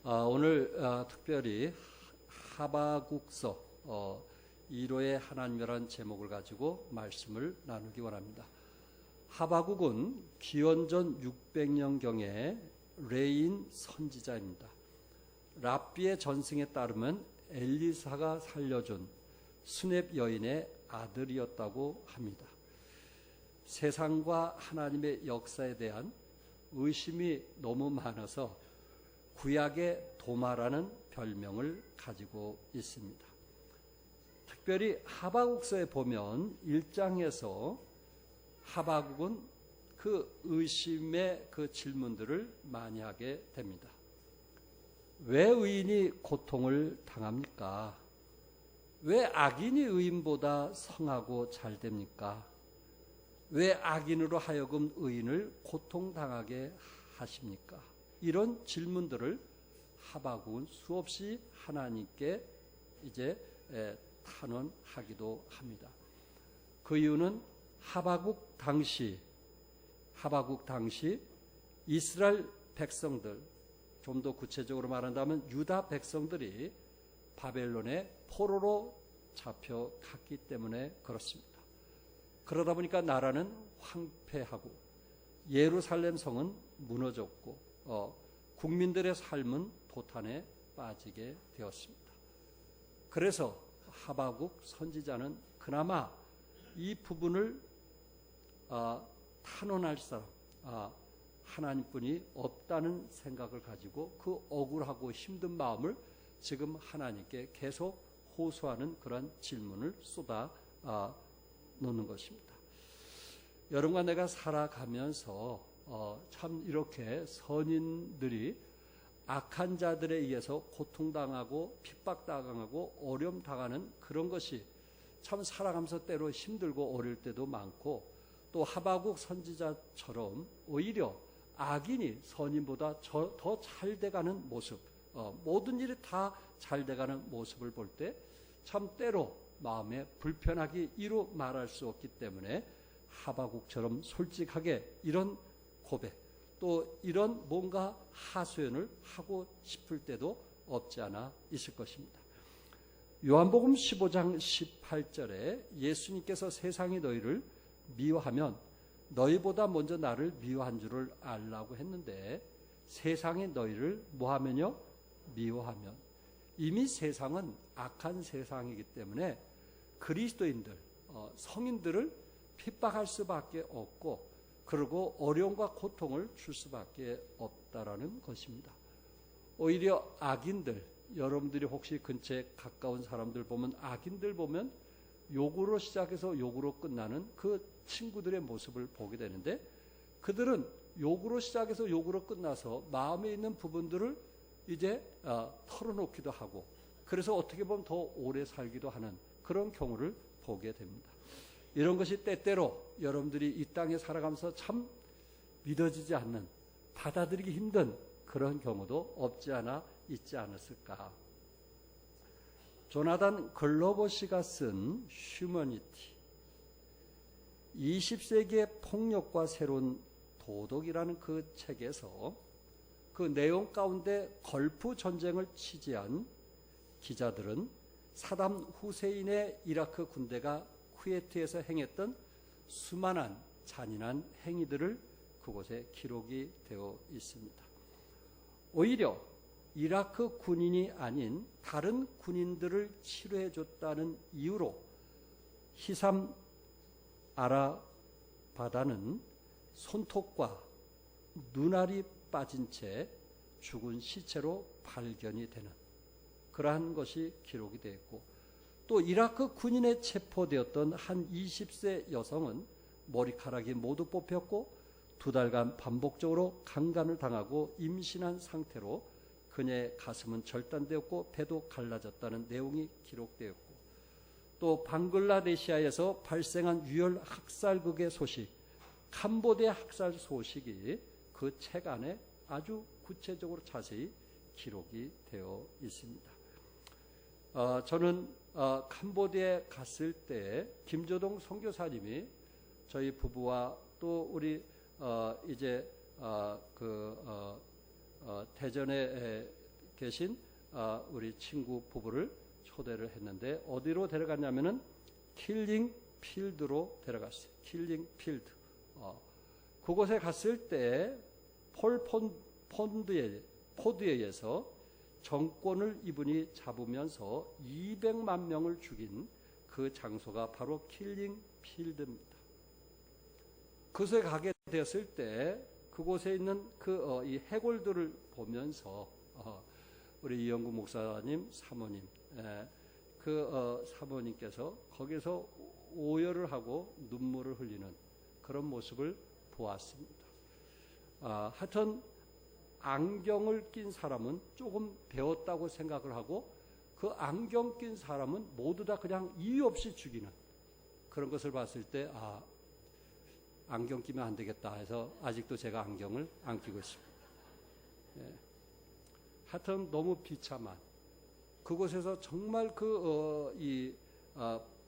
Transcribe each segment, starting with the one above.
오늘 특별히 하바국서 1호의 하나님이라는 제목을 가지고 말씀을 나누기 원합니다. 하바국은 기원전 600년경의 레인 선지자입니다. 랍비의 전승에 따르면 엘리사가 살려준 수렙 여인의 아들이었다고 합니다. 세상과 하나님의 역사에 대한 의심이 너무 많아서 구약의 도마라는 별명을 가지고 있습니다. 특별히 하바국서에 보면 1장에서 하바국은 그 의심의 그 질문들을 많이 하게 됩니다. 왜 의인이 고통을 당합니까? 왜 악인이 의인보다 성하고 잘 됩니까? 왜 악인으로 하여금 의인을 고통당하게 하십니까? 이런 질문들을 하바국은 수없이 하나님께 이제 탄원하기도 합니다. 그 이유는 하바국 당시 이스라엘 백성들, 좀 더 구체적으로 말한다면 유다 백성들이 바벨론의 포로로 잡혀갔기 때문에 그렇습니다. 그러다 보니까 나라는 황폐하고 예루살렘 성은 무너졌고 국민들의 삶은 도탄에 빠지게 되었습니다. 그래서 하바국 선지자는 그나마 이 부분을 탄원할 사람 하나님뿐이 없다는 생각을 가지고 그 억울하고 힘든 마음을 지금 하나님께 계속 호소하는 그런 질문을 쏟아 놓는 것입니다. 여러분과 내가 살아가면서 참 이렇게 선인들이 악한 자들에 의해서 고통당하고 핍박당하고 어려움당하는 그런 것이 참 살아가면서 때로 힘들고 어려울 때도 많고, 또 하바국 선지자처럼 오히려 악인이 선인보다 더 잘 돼가는 모습, 모든 일이 다 잘 돼가는 모습을 볼 때 참 때로 마음에 불편하기 이루 말할 수 없기 때문에 하바국처럼 솔직하게 이런 고백, 또 이런 뭔가 하소연을 하고 싶을 때도 없지 않아 있을 것입니다. 요한복음 15장 18절에 예수님께서 세상이 너희를 미워하면 너희보다 먼저 나를 미워한 줄을 알라고 했는데, 세상이 너희를 뭐하면요? 미워하면. 이미 세상은 악한 세상이기 때문에 그리스도인들, 성인들을 핍박할 수밖에 없고, 그리고 어려움과 고통을 줄 수밖에 없다라는 것입니다. 오히려 악인들, 여러분들이 혹시 근처에 가까운 사람들 보면, 악인들 보면 욕으로 시작해서 욕으로 끝나는 그 친구들의 모습을 보게 되는데, 그들은 욕으로 시작해서 욕으로 끝나서 마음에 있는 부분들을 이제 털어놓기도 하고, 그래서 어떻게 보면 더 오래 살기도 하는 그런 경우를 보게 됩니다. 이런 것이 때때로 여러분들이 이 땅에 살아가면서 참 믿어지지 않는, 받아들이기 힘든 그런 경우도 없지 않아 있지 않았을까. 조나단 글로버시가 쓴 휴머니티, 20세기의 폭력과 새로운 도덕이라는 그 책에서 그 내용 가운데 걸프 전쟁을 취재한 기자들은 사담 후세인의 이라크 군대가 쿠웨이트에서 행했던 수많은 잔인한 행위들을 그곳에 기록이 되어 있습니다. 오히려 이라크 군인이 아닌 다른 군인들을 치료해 줬다는 이유로 히삼 아라바다는 손톱과 눈알이 빠진 채 죽은 시체로 발견이 되는 그러한 것이 기록이 되어 있고, 또 이라크 군인에 체포되었던 한 20세 여성은 머리카락이 모두 뽑혔고 2달간 반복적으로 강간을 당하고 임신한 상태로 그녀의 가슴은 절단되었고 배도 갈라졌다는 내용이 기록되었고, 또 방글라데시아에서 발생한 유혈 학살극의 소식, 캄보디아 학살 소식이 그 책 안에 아주 구체적으로 자세히 기록이 되어 있습니다. 저는 캄보디아에 갔을 때 김조동 선교사님이 저희 부부와 또 우리 대전에 계신 우리 친구 부부를 초대를 했는데 어디로 데려갔냐면은 킬링 필드로 데려갔어요. 킬링 필드. 그곳에 갔을 때 폴 포드에 의해서 정권을 이분이 잡으면서 200만 명을 죽인 그 장소가 바로 킬링 필드입니다. 그곳에 가게 되었을 때 그곳에 있는 이 해골들을 보면서 우리 이영구 목사님 사모님 사모님께서 거기서 오열을 하고 눈물을 흘리는 그런 모습을 보았습니다. 하여튼 안경을 낀 사람은 조금 배웠다고 생각을 하고 그 안경 낀 사람은 모두 다 그냥 이유 없이 죽이는 그런 것을 봤을 때 안경 끼면 안 되겠다 해서 아직도 제가 안경을 안 끼고 있습니다. 하여튼 너무 비참한 그곳에서 정말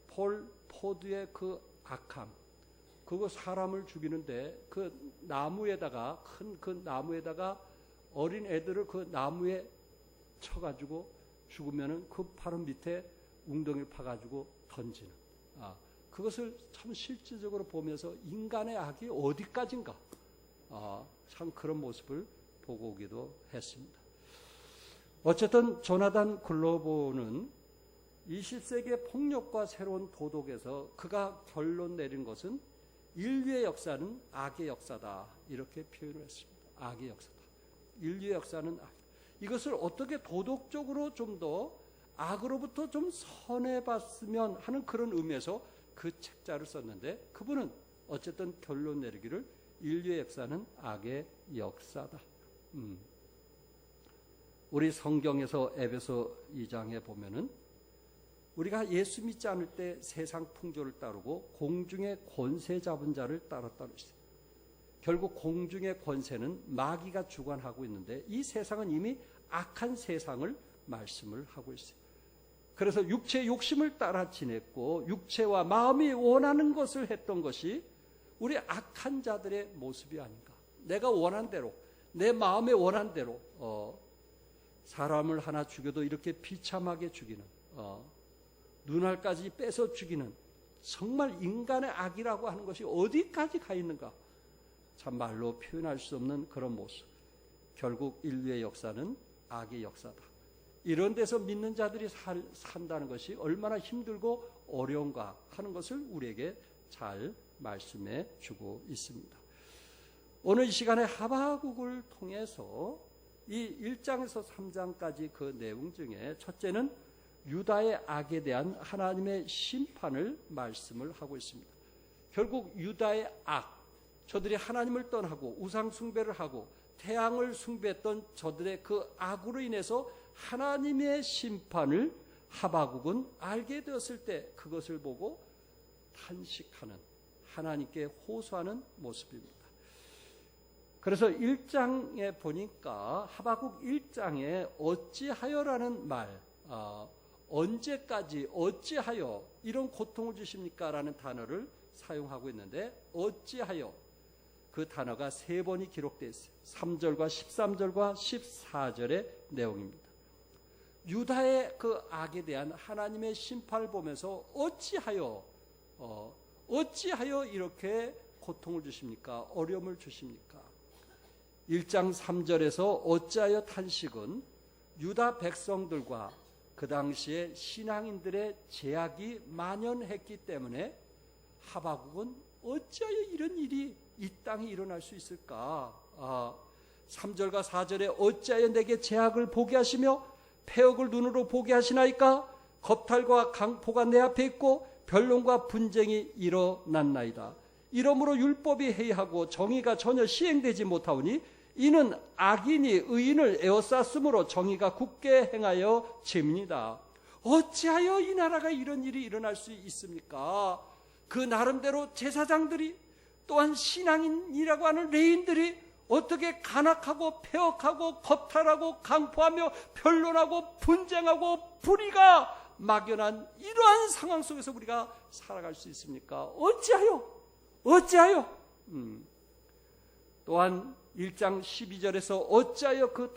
폴 포드의 그 악함, 그거 사람을 죽이는데 큰 그 나무에다가 어린 애들을 그 나무에 쳐가지고 죽으면은 그 바로 밑에 웅덩이를 파가지고 던지는. 그것을 참 실질적으로 보면서 인간의 악이 어디까지인가. 참 그런 모습을 보고 오기도 했습니다. 어쨌든 조나단 글로버는 20세기의 폭력과 새로운 도덕에서 그가 결론 내린 것은 인류의 역사는 악의 역사다. 이렇게 표현을 했습니다. 악의 역사다. 인류의 역사는 악. 이것을 어떻게 도덕적으로 좀 더 악으로부터 좀 선해봤으면 하는 그런 의미에서 그 책자를 썼는데 그분은 어쨌든 결론 내리기를 인류의 역사는 악의 역사다. 우리 성경에서 에베소 2장에 보면은 우리가 예수 믿지 않을 때 세상 풍조를 따르고 공중의 권세 잡은 자를 따랐다고 했어요. 결국 공중의 권세는 마귀가 주관하고 있는데 이 세상은 이미 악한 세상을 말씀을 하고 있어요. 그래서 육체의 욕심을 따라 지냈고 육체와 마음이 원하는 것을 했던 것이 우리 악한 자들의 모습이 아닌가. 내가 원한 대로 내 마음에 원한 대로 사람을 하나 죽여도 이렇게 비참하게 죽이는 눈알까지 빼서 죽이는 정말 인간의 악이라고 하는 것이 어디까지 가 있는가. 참 말로 표현할 수 없는 그런 모습. 결국 인류의 역사는 악의 역사다. 이런 데서 믿는 자들이 산다는 것이 얼마나 힘들고 어려운가 하는 것을 우리에게 잘 말씀해 주고 있습니다. 오늘 이 시간에 하바국을 통해서 이 1장에서 3장까지 그 내용 중에 첫째는 유다의 악에 대한 하나님의 심판을 말씀을 하고 있습니다. 결국 유다의 악, 저들이 하나님을 떠나고 우상 숭배를 하고 태양을 숭배했던 저들의 그 악으로 인해서 하나님의 심판을 하바국은 알게 되었을 때 그것을 보고 탄식하는, 하나님께 호소하는 모습입니다. 그래서 1장에 보니까 하바국 1장에 어찌하여라는 말, 언제까지 어찌하여 이런 고통을 주십니까? 라는 단어를 사용하고 있는데 어찌하여 그 단어가 3번이 기록되어 있어요. 3절과 13절과 14절의 내용입니다. 유다의 그 악에 대한 하나님의 심판을 보면서 어찌하여 이렇게 고통을 주십니까? 어려움을 주십니까? 1장 3절에서 어찌하여 탄식은 유다 백성들과 그 당시에 신앙인들의 제약이 만연했기 때문에 하바국은 어찌하여 이런 일이 이 땅에 일어날 수 있을까? 3절과 4절에 어찌하여 내게 제약을 보게 하시며 폐역을 눈으로 보게 하시나이까? 겁탈과 강포가 내 앞에 있고 변론과 분쟁이 일어났나이다. 이러므로 율법이 해이하고 정의가 전혀 시행되지 못하오니 이는 악인이 의인을 에워쌌으므로 정의가 굳게 행하여 짐니다. 어찌하여 이 나라가 이런 일이 일어날 수 있습니까? 그 나름대로 제사장들이 또한 신앙인이라고 하는 레인들이 어떻게 간악하고 폐역하고 겁탈하고 강포하며 변론하고 분쟁하고 불의가 막연한 이러한 상황 속에서 우리가 살아갈 수 있습니까? 어찌하여? 또한 1장 12절에서 어찌하여 그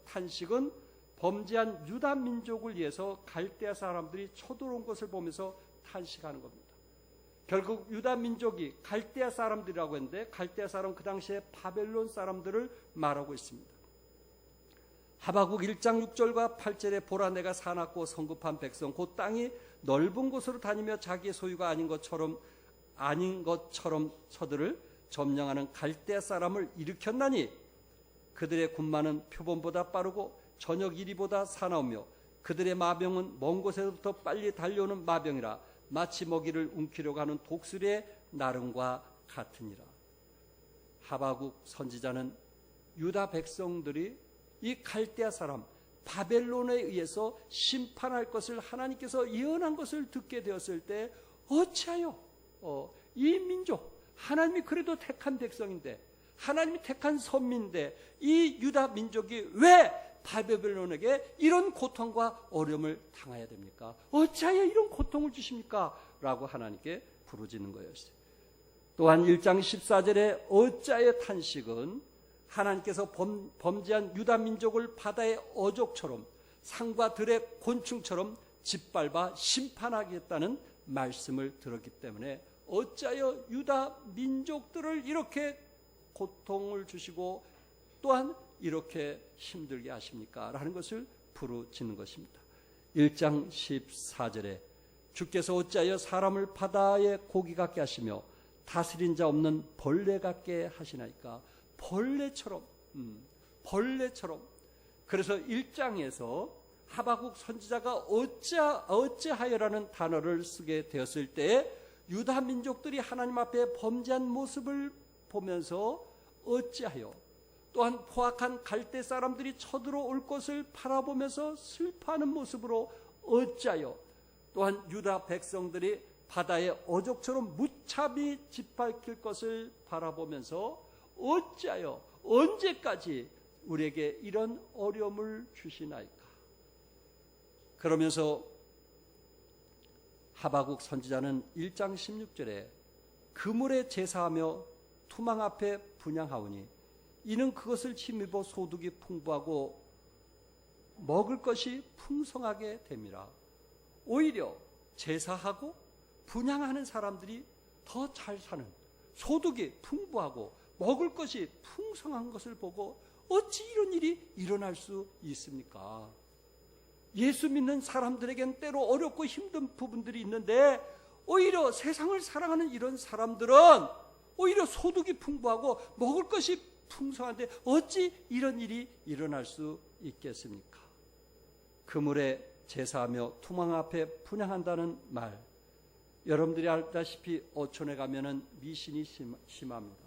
탄식은 범죄한 유다 민족을 위해서 갈대아 사람들이 쳐들어온 것을 보면서 탄식하는 겁니다. 결국 유다 민족이 갈대아 사람들이라고 했는데 갈대아 사람 그 당시에 바벨론 사람들을 말하고 있습니다. 하박국 1장 6절과 8절에 보라 내가 사납고 성급한 백성 곧 땅이 넓은 곳으로 다니며 자기의 소유가 아닌 것처럼 저들을 점령하는 갈대아 사람을 일으켰나니 그들의 군마는 표범보다 빠르고 저녁 이리보다 사나우며 그들의 마병은 먼 곳에서부터 빨리 달려오는 마병이라 마치 먹이를 움키려고 하는 독수리의 나름과 같으니라. 하박국 선지자는 유다 백성들이 이 갈대아 사람 바벨론에 의해서 심판할 것을 하나님께서 예언한 것을 듣게 되었을 때 어찌하여 이 민족 하나님이 그래도 택한 백성인데 하나님이 택한 선민인데 이 유다 민족이 왜 바벨론에게 이런 고통과 어려움을 당해야 됩니까? 어찌하여 이런 고통을 주십니까? 라고 하나님께 부르짖는 거였어요. 또한 1장 14절에 어찌하여 탄식은 하나님께서 범죄한 유다 민족을 바다의 어족처럼 상과 들의 곤충처럼 짓밟아 심판하겠다는 말씀을 들었기 때문에 어찌하여 유다 민족들을 이렇게 고통을 주시고 또한 이렇게 힘들게 하십니까? 라는 것을 부르짖는 것입니다. 1장 14절에 주께서 어찌하여 사람을 바다의 고기 같게 하시며 다스린 자 없는 벌레 같게 하시나이까? 벌레처럼. 그래서 1장에서 하박국 선지자가 어찌하여라는 단어를 쓰게 되었을 때 유다 민족들이 하나님 앞에 범죄한 모습을 보면서 어찌하여 또한 포악한 갈대 사람들이 쳐들어올 것을 바라보면서 슬퍼하는 모습으로 어찌하여 또한 유다 백성들이 바다의 어족처럼 무참히 짓밟힐 것을 바라보면서 어찌하여 언제까지 우리에게 이런 어려움을 주시나이까? 그러면서 하박국 선지자는 1장 16절에 그물에 제사하며 투망 앞에 분향하오니 이는 그것을 힘입어 소득이 풍부하고 먹을 것이 풍성하게 됨이라. 오히려 제사하고 분향하는 사람들이 더 잘 사는, 소득이 풍부하고 먹을 것이 풍성한 것을 보고 어찌 이런 일이 일어날 수 있습니까? 예수 믿는 사람들에겐 때로 어렵고 힘든 부분들이 있는데 오히려 세상을 사랑하는 이런 사람들은 오히려 소득이 풍부하고 먹을 것이 풍성한데 어찌 이런 일이 일어날 수 있겠습니까? 그물에 제사하며 투망 앞에 분향한다는 말, 여러분들이 알다시피 어촌에 가면은 미신이 심합니다.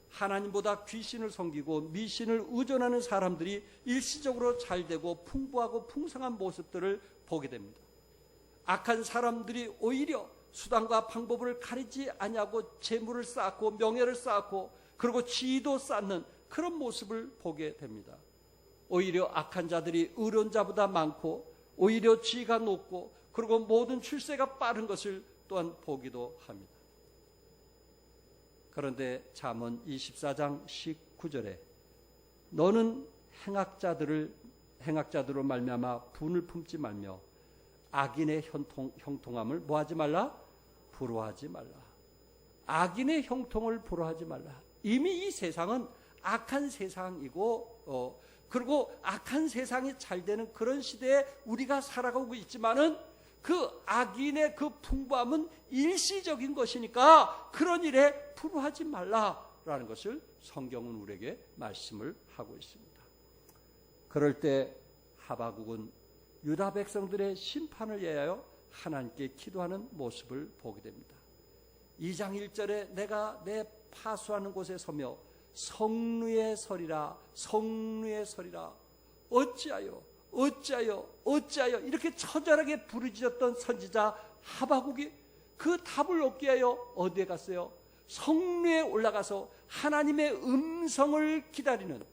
하나님보다 귀신을 섬기고 미신을 의존하는 사람들이 일시적으로 잘되고 풍부하고 풍성한 모습들을 보게 됩니다. 악한 사람들이 오히려 수단과 방법을 가리지 아니하고 재물을 쌓고 명예를 쌓고 그리고 지위도 쌓는 그런 모습을 보게 됩니다. 오히려 악한 자들이 의로운 자보다 많고 오히려 지위가 높고 그리고 모든 출세가 빠른 것을 또한 보기도 합니다. 그런데 잠언 24장 19절에 너는 행악자들로 말미암아 분을 품지 말며 악인의 형통함을 뭐하지 말라? 부러워하지 말라. 악인의 형통을 부러워하지 말라. 이미 이 세상은 악한 세상이고 그리고 악한 세상이 잘 되는 그런 시대에 우리가 살아가고 있지만은 그 악인의 그 풍부함은 일시적인 것이니까 그런 일에 부러워하지 말라라는 것을 성경은 우리에게 말씀을 하고 있습니다. 그럴 때 하박국은 유다 백성들의 심판을 위하여 하나님께 기도하는 모습을 보게 됩니다. 2장 1절에 내가 내 파수하는 곳에 서며 성루에 서리라 어찌하여 이렇게 처절하게 부르짖었던 선지자 하박국이 그 답을 얻기 위하여 어디에 갔어요? 성루에 올라가서 하나님의 음성을 기다리는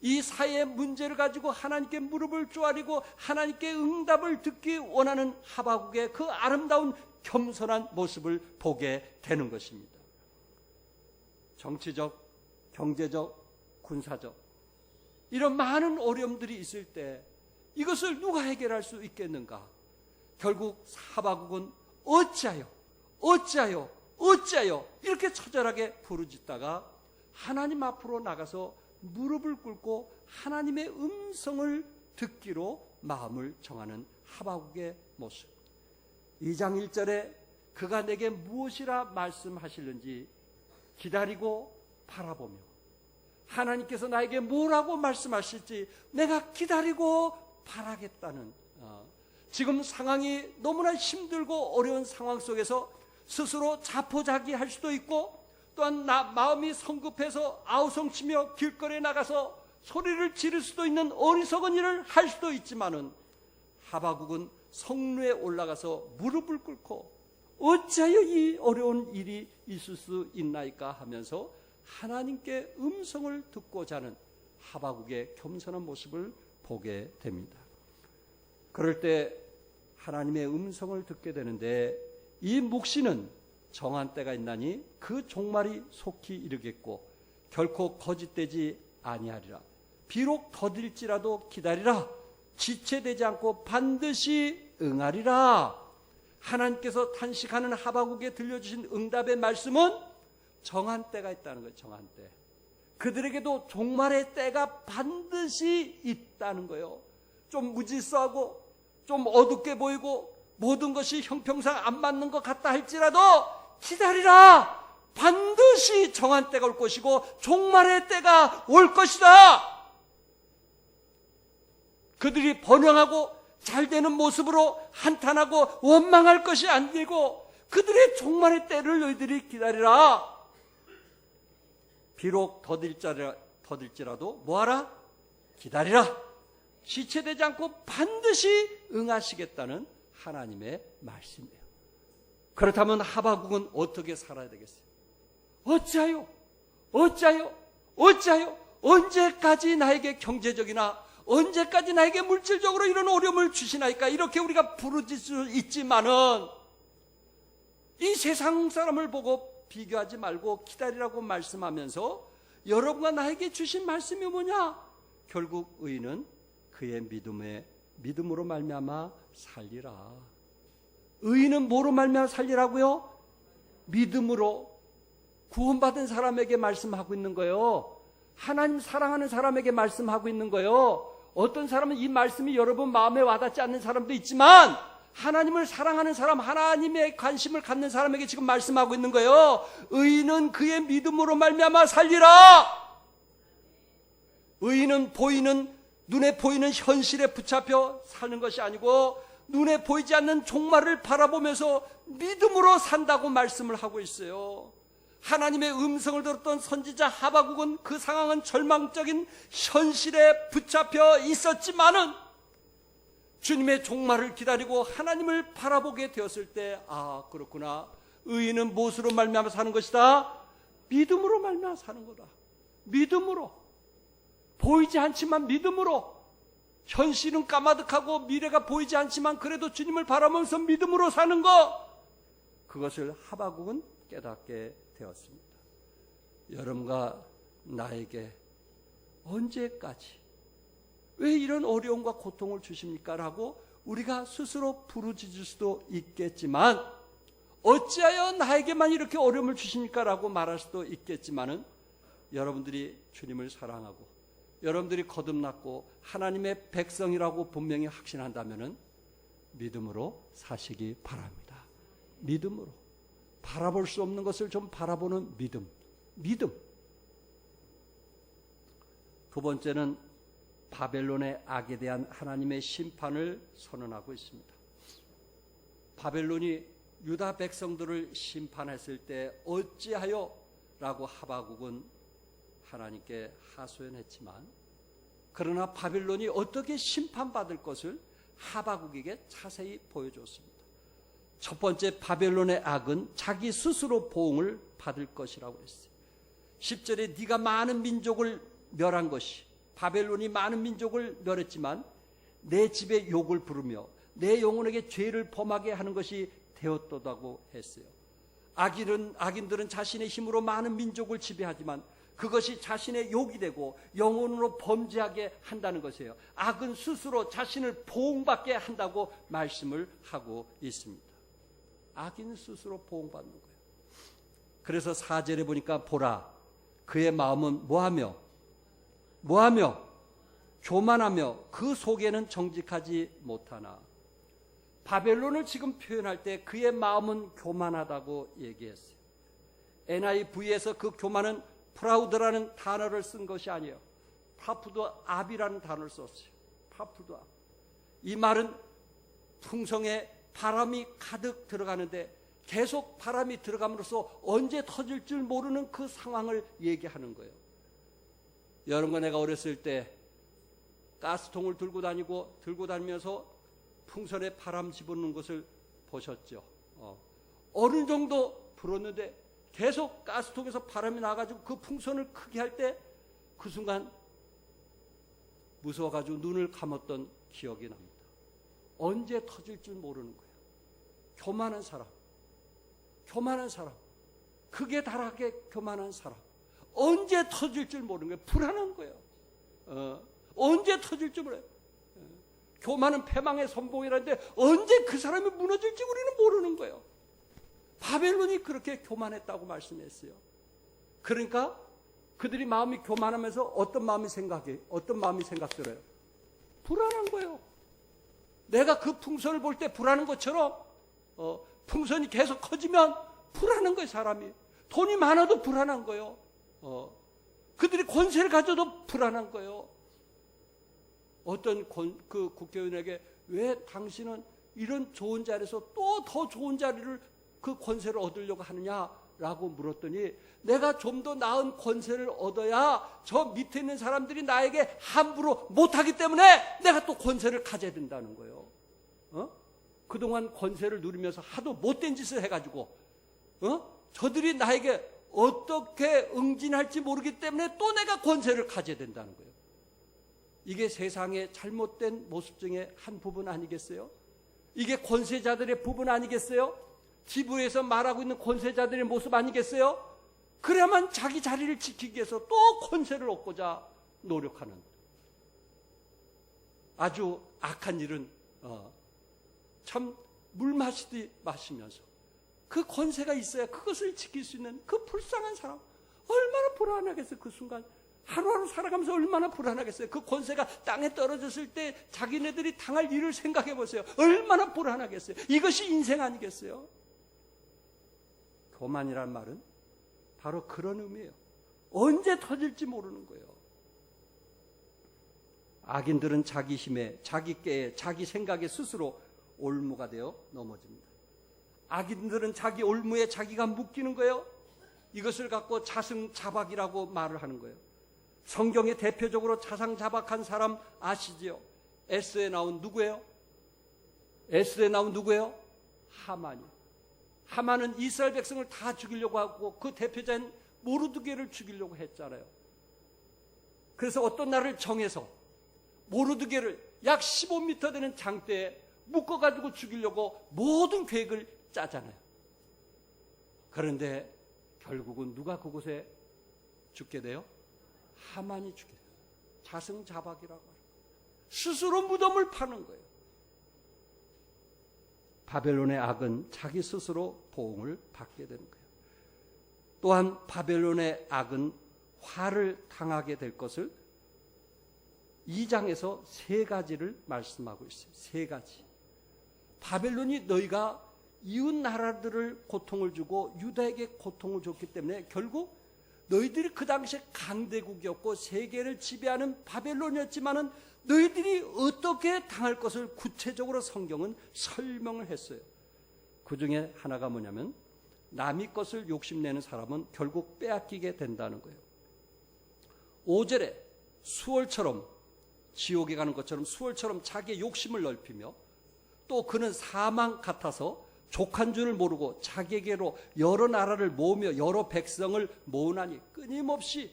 이 사회의 문제를 가지고 하나님께 무릎을 쪼아리고 하나님께 응답을 듣기 원하는 하박국의 그 아름다운 겸손한 모습을 보게 되는 것입니다. 정치적, 경제적, 군사적 이런 많은 어려움들이 있을 때 이것을 누가 해결할 수 있겠는가? 결국 하박국은 어찌하여 이렇게 처절하게 부르짖다가 하나님 앞으로 나가서 무릎을 꿇고 하나님의 음성을 듣기로 마음을 정하는 하박국의 모습. 2장 1절에 그가 내게 무엇이라 말씀하실는지 기다리고 바라보며 하나님께서 나에게 뭐라고 말씀하실지 내가 기다리고 바라겠다는, 지금 상황이 너무나 힘들고 어려운 상황 속에서 스스로 자포자기할 수도 있고 또한 마음이 성급해서 아우성치며 길거리에 나가서 소리를 지를 수도 있는 어리석은 일을 할 수도 있지만은 하박국은 성루에 올라가서 무릎을 꿇고 어찌하여 이 어려운 일이 있을 수 있나이까 하면서 하나님께 음성을 듣고자 하는 하박국의 겸손한 모습을 보게 됩니다. 그럴 때 하나님의 음성을 듣게 되는데 이 묵시는 정한 때가 있나니 그 종말이 속히 이르겠고 결코 거짓되지 아니하리라. 비록 더딜지라도 기다리라. 지체되지 않고 반드시 응하리라. 하나님께서 탄식하는 하박국에 들려주신 응답의 말씀은 정한 때가 있다는 거예요. 정한 때. 그들에게도 종말의 때가 반드시 있다는 거예요. 좀 무질서하고 좀 어둡게 보이고 모든 것이 형평상 안 맞는 것 같다 할지라도 기다리라. 반드시 정한 때가 올 것이고 종말의 때가 올 것이다. 그들이 번영하고 잘되는 모습으로 한탄하고 원망할 것이 아니고 그들의 종말의 때를 너희들이 기다리라. 비록 더딜지라도 뭐하라? 기다리라. 지체되지 않고 반드시 응하시겠다는 하나님의 말씀이에요. 그렇다면 하박국은 어떻게 살아야 되겠어요? 어찌하여 언제까지 나에게 경제적이나 언제까지 나에게 물질적으로 이런 어려움을 주시나이까? 이렇게 우리가 부르짖을 수 있지만은 이 세상 사람을 보고 비교하지 말고 기다리라고 말씀하면서 여러분과 나에게 주신 말씀이 뭐냐? 결국 의인은 그의 믿음으로 말미암아 살리라. 의인은 뭐로 말미암아 살리라고요? 믿음으로. 구원받은 사람에게 말씀하고 있는 거예요. 하나님 사랑하는 사람에게 말씀하고 있는 거예요. 어떤 사람은 이 말씀이 여러분 마음에 와닿지 않는 사람도 있지만 하나님을 사랑하는 사람, 하나님의 관심을 갖는 사람에게 지금 말씀하고 있는 거예요. 의인은 그의 믿음으로 말미암아 살리라. 의인은 눈에 보이는 현실에 붙잡혀 사는 것이 아니고 눈에 보이지 않는 종말을 바라보면서 믿음으로 산다고 말씀을 하고 있어요. 하나님의 음성을 들었던 선지자 하박국은 그 상황은 절망적인 현실에 붙잡혀 있었지만은 주님의 종말을 기다리고 하나님을 바라보게 되었을 때 그렇구나. 의인은 무엇으로 말미암아 사는 것이다? 믿음으로 말미암아 사는 거다. 믿음으로. 보이지 않지만 믿음으로. 현실은 까마득하고 미래가 보이지 않지만 그래도 주님을 바라보면서 믿음으로 사는 것. 그것을 하박국은 깨닫게 되었습니다. 여러분과 나에게 언제까지 왜 이런 어려움과 고통을 주십니까? 라고 우리가 스스로 부르짖을 수도 있겠지만 어찌하여 나에게만 이렇게 어려움을 주십니까? 라고 말할 수도 있겠지만은 여러분들이 주님을 사랑하고 여러분들이 거듭났고 하나님의 백성이라고 분명히 확신한다면은 믿음으로 사시기 바랍니다. 믿음으로. 바라볼 수 없는 것을 좀 바라보는 믿음. 두 번째는 바벨론의 악에 대한 하나님의 심판을 선언하고 있습니다. 바벨론이 유다 백성들을 심판했을 때 어찌하여 라고 하박국은 하나님께 하소연했지만 그러나 바벨론이 어떻게 심판받을 것을 하박국에게 자세히 보여줬습니다. 첫 번째 바벨론의 악은 자기 스스로 보응을 받을 것이라고 했어요. 10절에 네가 많은 민족을 멸한 것이 바벨론이 많은 민족을 멸했지만 내 집에 욕을 부르며 내 영혼에게 죄를 범하게 하는 것이 되었다고 했어요. 악인들은 자신의 힘으로 많은 민족을 지배하지만 그것이 자신의 욕이 되고 영혼으로 범죄하게 한다는 것이에요. 악은 스스로 자신을 보응받게 한다고 말씀을 하고 있습니다. 악인은 스스로 보응받는 거예요. 그래서 4절에 보니까 보라, 그의 마음은 뭐하며 교만하며 그 속에는 정직하지 못하나. 바벨론을 지금 표현할 때 그의 마음은 교만하다고 얘기했어요. NIV에서 그 교만은 프라우드라는 단어를 쓴 것이 아니에요. 파푸드 압이라는 단어를 썼어요. 파푸드 압. 이 말은 풍성에 바람이 가득 들어가는데 계속 바람이 들어감으로써 언제 터질 줄 모르는 그 상황을 얘기하는 거예요. 여러분과 내가 어렸을 때 가스통을 들고 다니면서 풍선에 바람 집어넣는 것을 보셨죠. 어느 정도 불었는데 계속 가스통에서 바람이 나가지고 그 풍선을 크게 할 때 그 순간 무서워가지고 눈을 감았던 기억이 납니다. 언제 터질 줄 모르는 거예요. 교만한 사람, 극에 달하게 교만한 사람, 언제 터질 줄 모르는 거예요. 불안한 거예요. 언제 터질 줄 몰라요. 교만은 패망의 선봉이라는데 언제 그 사람이 무너질지 우리는 모르는 거예요. 바벨론이 그렇게 교만했다고 말씀했어요. 그러니까 그들이 마음이 교만하면서 어떤 마음이 생각들어요? 불안한 거예요. 내가 그 풍선을 볼 때 불안한 것처럼 풍선이 계속 커지면 불안한 거예요. 사람이 돈이 많아도 불안한 거예요. 그들이 권세를 가져도 불안한 거예요. 어떤 그 국회의원에게 왜 당신은 이런 좋은 자리에서 또 더 좋은 자리를 그 권세를 얻으려고 하느냐라고 물었더니 내가 좀 더 나은 권세를 얻어야 저 밑에 있는 사람들이 나에게 함부로 못하기 때문에 내가 또 권세를 가져야 된다는 거예요. 그동안 권세를 누리면서 하도 못된 짓을 해가지고 저들이 나에게 어떻게 응진할지 모르기 때문에 또 내가 권세를 가져야 된다는 거예요. 이게 세상의 잘못된 모습 중에 한 부분 아니겠어요? 이게 권세자들의 부분 아니겠어요? 지부에서 말하고 있는 권세자들의 모습 아니겠어요? 그래야만 자기 자리를 지키기 위해서 또 권세를 얻고자 노력하는 아주 악한 일은 참 물 마시듯이 마시면서 그 권세가 있어야 그것을 지킬 수 있는 그 불쌍한 사람 얼마나 불안하겠어요. 그 순간 하루하루 살아가면서 얼마나 불안하겠어요. 그 권세가 땅에 떨어졌을 때 자기네들이 당할 일을 생각해 보세요. 얼마나 불안하겠어요. 이것이 인생 아니겠어요? 교만이란 말은 바로 그런 의미예요. 언제 터질지 모르는 거예요. 악인들은 자기 힘에, 자기 깨에, 자기 생각에 스스로 올무가 되어 넘어집니다. 악인들은 자기 올무에 자기가 묶이는 거예요. 이것을 갖고 자승자박이라고 말을 하는 거예요. 성경에 대표적으로 자상자박한 사람 아시지요? 에스에 나온 누구예요? 하만이요. 하만은 이스라엘 백성을 다 죽이려고 하고 그 대표자인 모르드게를 죽이려고 했잖아요. 그래서 어떤 날을 정해서 모르드게를 약 15m 되는 장대에 묶어가지고 죽이려고 모든 계획을 짜잖아요. 그런데 결국은 누가 그곳에 죽게 돼요? 하만이 죽게 돼요. 자승자박이라고 하는 거예요. 스스로 무덤을 파는 거예요. 바벨론의 악은 자기 스스로 보응을 받게 되는 거예요. 또한 바벨론의 악은 화를 당하게 될 것을 2장에서 3가지를 말씀하고 있어요. 3가지. 바벨론이 너희가 이웃 나라들을 고통을 주고 유다에게 고통을 줬기 때문에 결국 너희들이 그 당시에 강대국이었고 세계를 지배하는 바벨론이었지만은 너희들이 어떻게 당할 것을 구체적으로 성경은 설명을 했어요. 그 중에 하나가 뭐냐면 남의 것을 욕심내는 사람은 결국 빼앗기게 된다는 거예요. 5절에 수월처럼 지옥에 가는 것처럼 수월처럼 자기의 욕심을 넓히며 또 그는 사망 같아서 족한 줄을 모르고 자기에게로 여러 나라를 모으며 여러 백성을 모으나니 끊임없이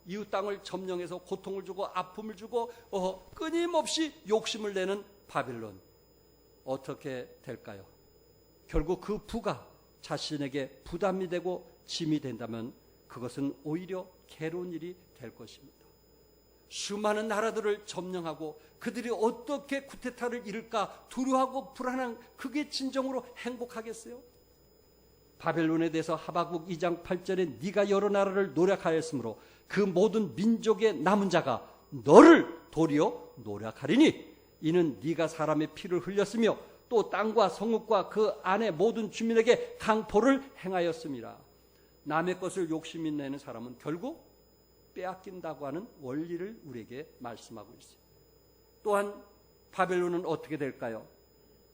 이웃 땅을 점령해서 고통을 주고 아픔을 주고 끊임없이 욕심을 내는 바벨론. 어떻게 될까요? 결국 그 부가 자신에게 부담이 되고 짐이 된다면 그것은 오히려 괴로운 일이 될 것입니다. 수많은 나라들을 점령하고 그들이 어떻게 쿠데타를 이룰까 두려워하고 불안한, 그게 진정으로 행복하겠어요? 바벨론에 대해서 하박국 2장 8절에 네가 여러 나라를 노략하였으므로 그 모든 민족의 남은 자가 너를 도리어 노략하리니 이는 네가 사람의 피를 흘렸으며 또 땅과 성읍과 그 안의 모든 주민에게 강포를 행하였습니다. 남의 것을 욕심이 내는 사람은 결국 빼앗긴다고 하는 원리를 우리에게 말씀하고 있어요. 또한 바벨론은 어떻게 될까요?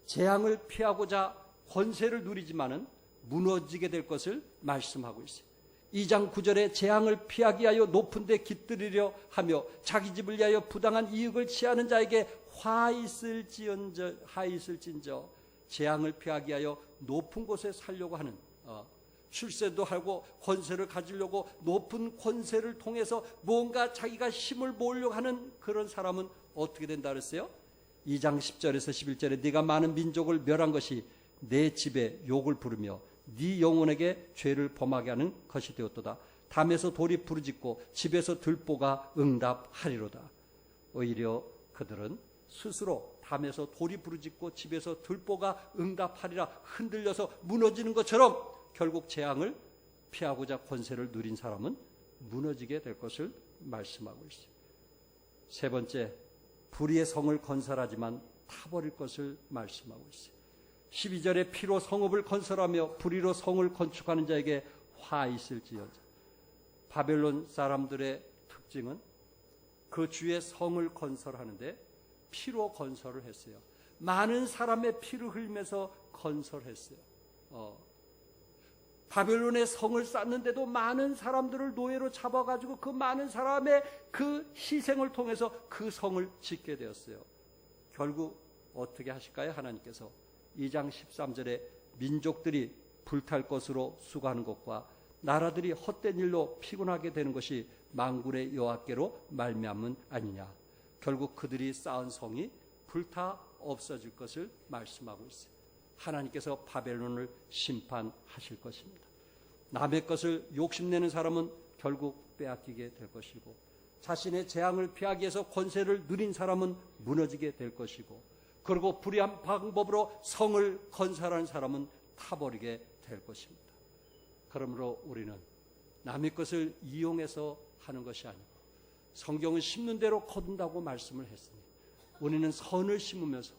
재앙을 피하고자 권세를 누리지만은 무너지게 될 것을 말씀하고 있어요. 2장 9절에 재앙을 피하기 위하여 높은 데 깃들이려 하며 자기 집을 위하여 부당한 이익을 취하는 자에게 화 있을진저 재앙을 피하기 위하여 높은 곳에 살려고 하는, 출세도 하고 권세를 가지려고 높은 권세를 통해서 뭔가 자기가 힘을 모으려고 하는 그런 사람은 어떻게 된다 그랬어요? 2장 10절에서 11절에 네가 많은 민족을 멸한 것이 내 집에 욕을 부르며 네 영혼에게 죄를 범하게 하는 것이 되었도다. 담에서 돌이 부르짖고 집에서 들보가 응답하리로다. 오히려 그들은 스스로 담에서 돌이 부르짖고 집에서 들보가 응답하리라 흔들려서 무너지는 것처럼 결국 재앙을 피하고자 권세를 누린 사람은 무너지게 될 것을 말씀하고 있어요. 세 번째, 불의의 성을 건설하지만 타버릴 것을 말씀하고 있어요. 12절에 피로 성읍을 건설하며 불의로 성을 건축하는 자에게 화 있을지어다. 바벨론 사람들의 특징은 그 주의 성을 건설하는데 피로 건설을 했어요. 많은 사람의 피를 흘리면서 건설했어요. 바벨론의 성을 쌓는데도 많은 사람들을 노예로 잡아가지고 그 많은 사람의 그 희생을 통해서 그 성을 짓게 되었어요. 결국 어떻게 하실까요? 하나님께서 2장 13절에 민족들이 불탈 것으로 수고하는 것과 나라들이 헛된 일로 피곤하게 되는 것이 만군의 여호와께로 말미암은 아니냐. 결국 그들이 쌓은 성이 불타 없어질 것을 말씀하고 있어요. 하나님께서 바벨론을 심판하실 것입니다. 남의 것을 욕심내는 사람은 결국 빼앗기게 될 것이고 자신의 재앙을 피하기 위해서 권세를 누린 사람은 무너지게 될 것이고 그리고 불의한 방법으로 성을 건설하는 사람은 타버리게 될 것입니다. 그러므로 우리는 남의 것을 이용해서 하는 것이 아니고 성경은 심는 대로 거둔다고 말씀을 했으니 우리는 선을 심으면서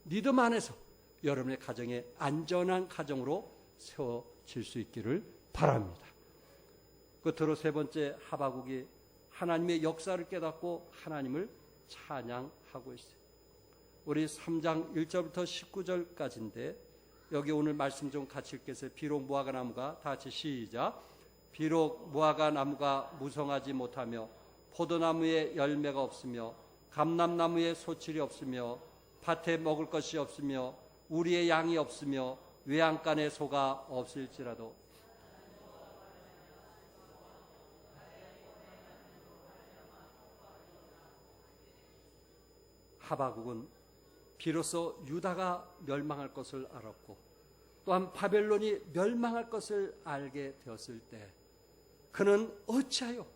믿음 안에서 여러분의 가정에 안전한 가정으로 세워질 수 있기를 바랍니다. 끝으로 세 번째, 하박국이 하나님의 역사를 깨닫고 하나님을 찬양하고 있어요. 우리 3장 1절부터 19절까지인데 여기 오늘 말씀 좀 같이 읽겠어요. 비록 무화과 나무가, 다 같이 시작. 비록 무화과 나무가 무성하지 못하며 포도나무에 열매가 없으며 감람나무에 소출이 없으며 밭에 먹을 것이 없으며 우리의 양이 없으며 외양간에 소가 없을지라도 하박국은 비로소 유다가 멸망할 것을 알았고 또한 바벨론이 멸망할 것을 알게 되었을 때 그는 어찌하여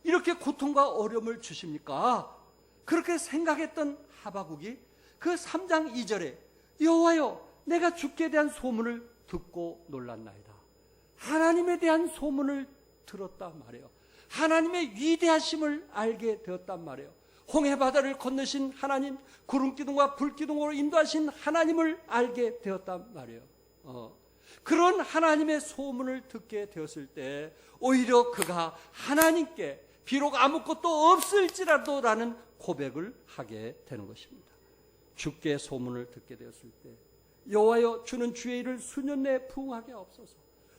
이렇게 고통과 어려움을 주십니까? 그렇게 생각했던 하박국이 그 3장 2절에 여호와여 내가 주께 대한 소문을 듣고 놀랐나이다. 하나님에 대한 소문을 들었단 말이에요. 하나님의 위대하심을 알게 되었단 말이에요. 홍해바다를 건너신 하나님, 구름기둥과 불기둥으로 인도하신 하나님을 알게 되었단 말이에요. 그런 하나님의 소문을 듣게 되었을 때 오히려 그가 하나님께 비록 아무것도 없을지라도 라는 고백을 하게 되는 것입니다. 주께 소문을 듣게 되었을 때 여호와여 주는 주의 일을 수년 내에 부응하게 하옵소서.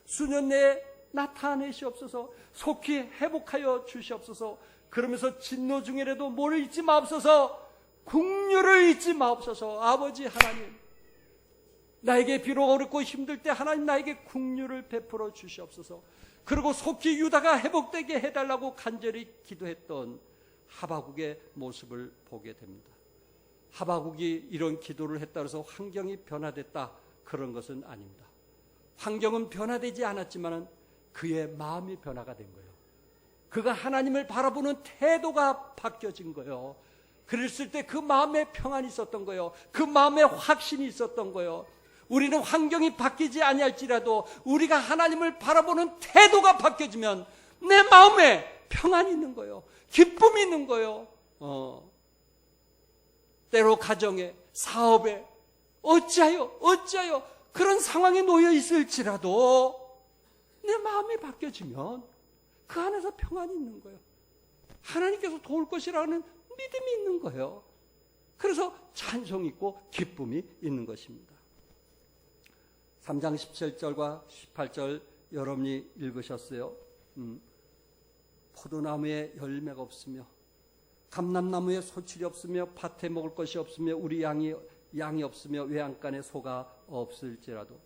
수년 내에 나타내시옵소서. 속히 회복하여 주시옵소서. 그러면서 진노 중이라도 뭐를 잊지 마옵소서. 긍휼을 잊지 마옵소서. 아버지 하나님, 나에게 비록 어렵고 힘들 때 하나님 나에게 긍휼을 베풀어 주시옵소서. 그리고 속히 유다가 회복되게 해달라고 간절히 기도했던 하박국의 모습을 보게 됩니다. 하박국이 이런 기도를 했다 해서 환경이 변화됐다, 그런 것은 아닙니다. 환경은 변화되지 않았지만 그의 마음이 변화가 된 거예요. 그가 하나님을 바라보는 태도가 바뀌어진 거예요. 그랬을 때 그 마음에 평안이 있었던 거예요. 그 마음에 확신이 있었던 거예요. 우리는 환경이 바뀌지 아니할지라도 우리가 하나님을 바라보는 태도가 바뀌어지면 내 마음에 평안이 있는 거예요. 기쁨이 있는 거예요. 때로 가정에, 사업에 어찌하여 그런 상황에 놓여 있을지라도 내 마음이 바뀌어지면 그 안에서 평안이 있는 거예요. 하나님께서 도울 것이라는 믿음이 있는 거예요. 그래서 찬송이 있고 기쁨이 있는 것입니다. 3장 17절과 18절 여러분이 읽으셨어요. 포도나무에 열매가 없으며 감람나무에 소출이 없으며 밭에 먹을 것이 없으며 우리 양이 없으며 외양간에 소가 없을지라도,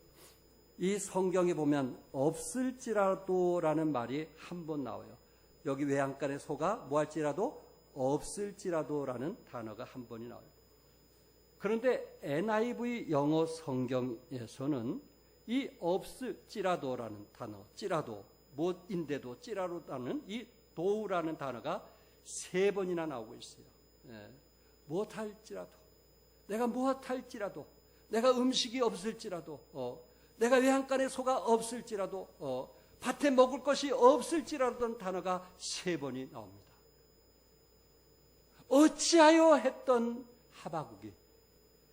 이 성경에 보면 없을지라도라는 말이 한 번 나와요. 여기 외양간에 소가 뭐할지라도 없을지라도라는 단어가 한 번이 나와요. 그런데 NIV 영어 성경에서는 이 없을지라도라는 단어, 찌라도, 못인데도 찌라도라는 이 도우라는 단어가 3번이나 나오고 있어요. 무엇할지라도, 내가 무엇할지라도, 내가 음식이 없을지라도, 내가 외양간에 소가 없을지라도, 밭에 먹을 것이 없을지라도 단어가 3번이 나옵니다. 어찌하여 했던 하박국이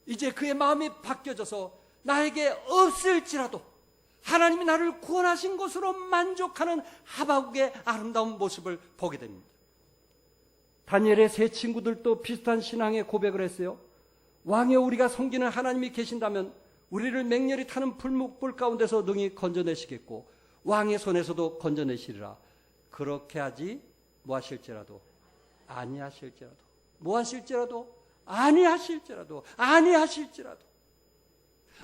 이제 그의 마음이 바뀌어져서 나에게 없을지라도 하나님이 나를 구원하신 것으로 만족하는 하박국의 아름다운 모습을 보게 됩니다. 다니엘의 세 친구들도 비슷한 신앙의 고백을 했어요. 왕이여, 우리가 섬기는 하나님이 계신다면 우리를 맹렬히 타는 불목불 가운데서 능히 건져내시겠고 왕의 손에서도 건져내시리라. 그렇게 하지 뭐하실지라도 아니하실지라도, 뭐하실지라도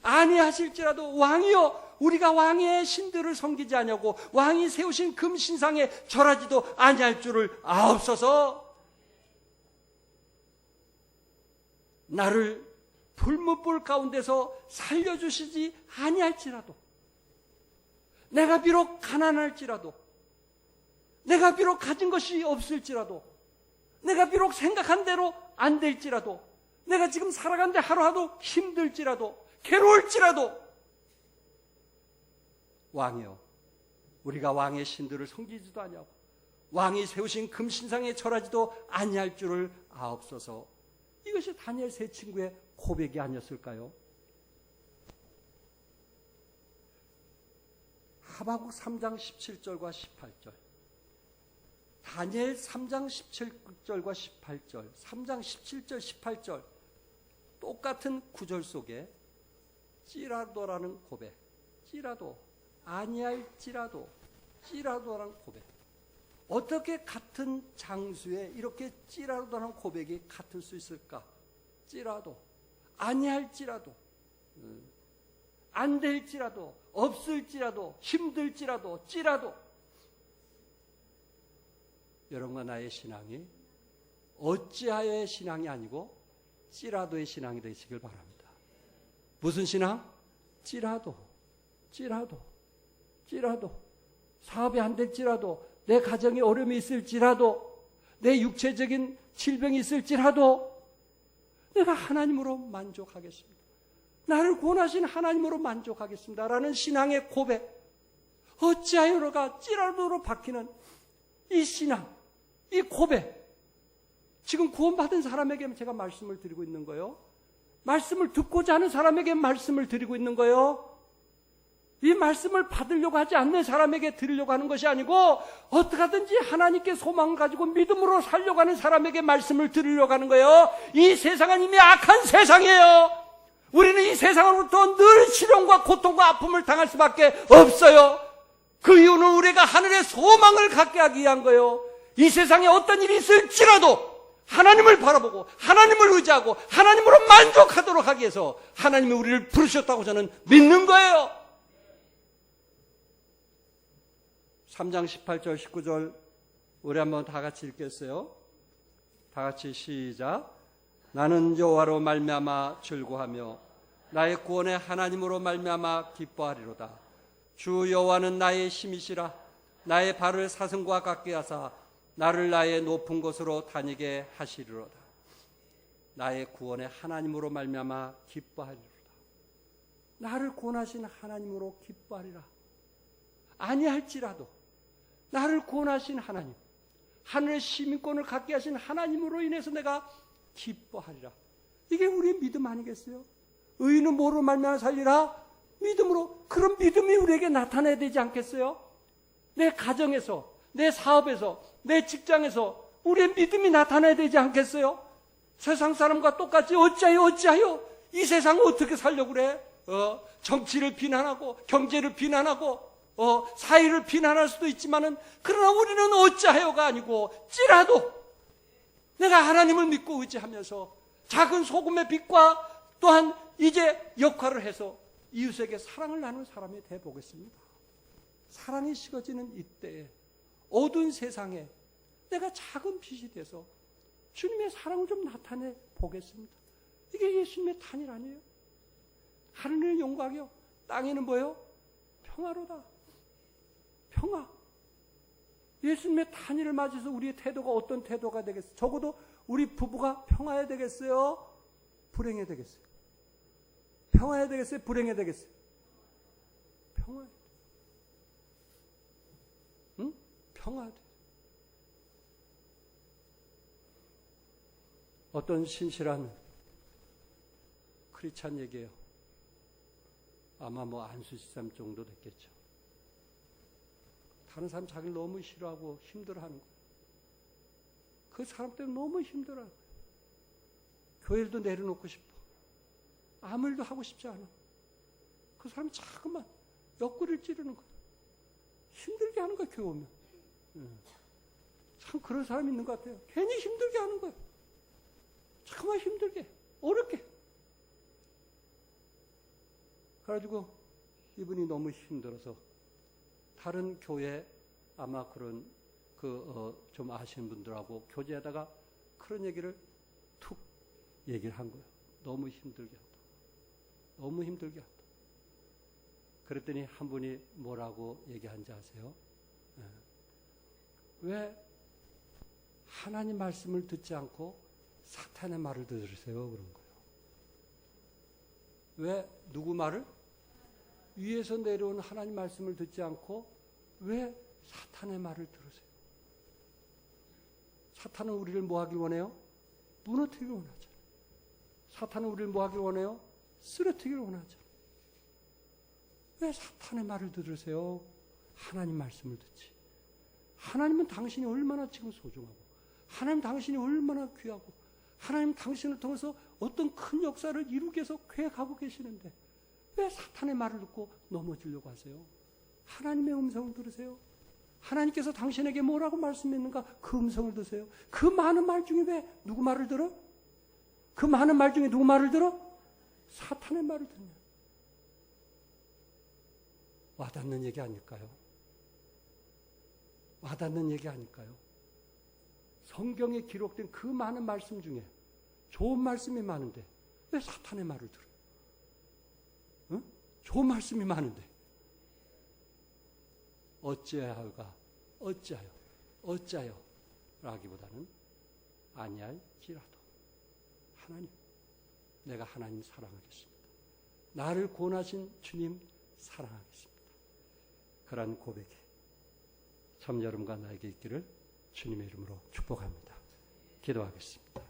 아니하실지라도 왕이여, 우리가 왕의 신들을 섬기지 아니하고 왕이 세우신 금신상에 절하지도 아니할 줄을 아옵소서. 나를 불못불 가운데서 살려주시지 아니할지라도, 내가 비록 가난할지라도, 내가 비록 가진 것이 없을지라도, 내가 비록 생각한 대로 안 될지라도, 내가 지금 살아가는데 하루하루 힘들지라도, 괴로울지라도, 왕이여, 우리가 왕의 신들을 섬기지도 아니하고 왕이 세우신 금신상에 절하지도 아니할 줄을 아옵소서. 이것이 다니엘 세 친구의 고백이 아니었을까요? 하박국 3장 17절과 18절, 다니엘 3장 17절과 18절, 3장 17절, 18절 똑같은 구절 속에 찌라도라는 고백, 찌라도, 아니할지라도, 찌라도라는 고백. 어떻게 같은 장수에 이렇게 찌라도라는 고백이 같을 수 있을까? 찌라도, 아니할지라도, 안 될지라도, 없을지라도, 힘들지라도, 찌라도. 여러분과 나의 신앙이 어찌하여의 신앙이 아니고 찌라도의 신앙이 되시길 바랍니다. 무슨 신앙? 찌라도. 사업이 안 될지라도, 내 가정에 어려움이 있을지라도, 내 육체적인 질병이 있을지라도 내가 하나님으로 만족하겠습니다. 나를 구원하신 하나님으로 만족하겠습니다 라는 신앙의 고백. 어찌하여가 찌라도로 바뀌는 이 신앙, 이 고백. 지금 구원받은 사람에게 제가 말씀을 드리고 있는 거예요. 말씀을 듣고자 하는 사람에게 말씀을 드리고 있는 거예요. 이 말씀을 받으려고 하지 않는 사람에게 드리려고 하는 것이 아니고, 어떻게 하든지 하나님께 소망을 가지고 믿음으로 살려고 하는 사람에게 말씀을 드리려고 하는 거예요. 이 세상은 이미 악한 세상이에요. 우리는 이 세상으로부터 늘 시련과 고통과 아픔을 당할 수밖에 없어요. 그 이유는 우리가 하늘의 소망을 갖게 하기 위한 거예요. 이 세상에 어떤 일이 있을지라도 하나님을 바라보고 하나님을 의지하고 하나님으로 만족하도록 하기 위해서 하나님이 우리를 부르셨다고 저는 믿는 거예요. 3장 18절 19절 우리 한번 다 같이 읽겠어요. 다 같이 시작. 나는 여호와로 말미암아 즐거하며 나의 구원의 하나님으로 말미암아 기뻐하리로다. 주 여호와는 나의 힘이시라. 나의 발을 사슴과 같게 하사 나를 나의 높은 곳으로 다니게 하시리로다. 나의 구원의 하나님으로 말미암아 기뻐하리로다. 나를 구원하신 하나님으로 기뻐하리라. 아니할지라도 나를 구원하신 하나님, 하늘의 시민권을 갖게 하신 하나님으로 인해서 내가 기뻐하리라. 이게 우리의 믿음 아니겠어요? 의인은 뭐로 말미암아 살리라? 믿음으로. 그런 믿음이 우리에게 나타나야 되지 않겠어요? 내 가정에서, 내 사업에서, 내 직장에서 우리의 믿음이 나타나야 되지 않겠어요? 세상 사람과 똑같이 어찌하여 이 세상 어떻게 살려고 그래? 정치를 비난하고 경제를 비난하고 사회를 비난할 수도 있지만은, 그러나 우리는 어찌하여가 아니고 찌라도 내가 하나님을 믿고 의지하면서 작은 소금의 빛과 또한 이제 역할을 해서 이웃에게 사랑을 나누는 사람이 되어보겠습니다. 사랑이 식어지는 이때에 어두운 세상에 내가 작은 빛이 돼서 주님의 사랑을 좀 나타내 보겠습니다. 이게 예수님의 탄일 아니에요? 하늘의 영광이요, 땅에는 뭐예요? 평화로다. 평화. 예수님의 탄일을 맞이해서 우리의 태도가 어떤 태도가 되겠어요? 적어도 우리 부부가 평화해야 되겠어요? 불행해야 되겠어요? 평화해야 되겠어요? 불행해야 되겠어요? 평화해야 돼. 응? 평화해야 돼. 어떤 신실한 크리스찬 얘기예요. 아마 안수 집사님 정도 됐겠죠. 다른 사람 자기를 너무 싫어하고 힘들어하는 거예요. 그 사람 때문에 너무 힘들어요. 교회도 내려놓고 싶어. 아무 일도 하고 싶지 않아. 그 사람 자꾸만 옆구리를 찌르는 거예요. 힘들게 하는 거예요, 교회 오면. 참 그런 사람이 있는 것 같아요. 괜히 힘들게 하는 거예요. 자꾸만 힘들게, 어렵게. 그래가지고 이분이 너무 힘들어서 다른 교회 아마 그런 좀 아시는 분들하고 교제하다가 그런 얘기를 툭 얘기를 한 거예요. 너무 힘들게 한다. 너무 힘들게 한다. 그랬더니 한 분이 뭐라고 얘기한지 아세요? 왜 하나님 말씀을 듣지 않고 사탄의 말을 들으세요? 그런 거예요. 왜 누구 말을? 위에서 내려온 하나님 말씀을 듣지 않고 왜 사탄의 말을 들으세요? 사탄은 우리를 뭐 하길 원해요? 무너뜨리길 원하잖아요. 사탄은 우리를 뭐 하길 원해요? 쓰러뜨리길 원하잖아요. 왜 사탄의 말을 들으세요? 하나님 말씀을 듣지. 하나님은 당신이 얼마나 지금 소중하고, 하나님 당신이 얼마나 귀하고, 하나님 당신을 통해서 어떤 큰 역사를 이루기 위해서 계획하고 계시는데 왜 사탄의 말을 듣고 넘어지려고 하세요? 하나님의 음성을 들으세요. 하나님께서 당신에게 뭐라고 말씀했는가? 그 음성을 들으세요. 그 많은 말 중에 왜 누구 말을 들어? 그 많은 말 중에 누구 말을 들어? 사탄의 말을 듣냐? 와닿는 얘기 아닐까요? 와닿는 얘기 아닐까요? 성경에 기록된 그 많은 말씀 중에 좋은 말씀이 많은데 왜 사탄의 말을 들어요? 응? 좋은 말씀이 많은데 어찌하여 라기보다는 아니할지라도 하나님, 내가 하나님 사랑하겠습니다. 나를 구원하신 주님 사랑하겠습니다. 그런 고백이 참 여러분과 나에게 있기를 주님의 이름으로 축복합니다. 기도하겠습니다.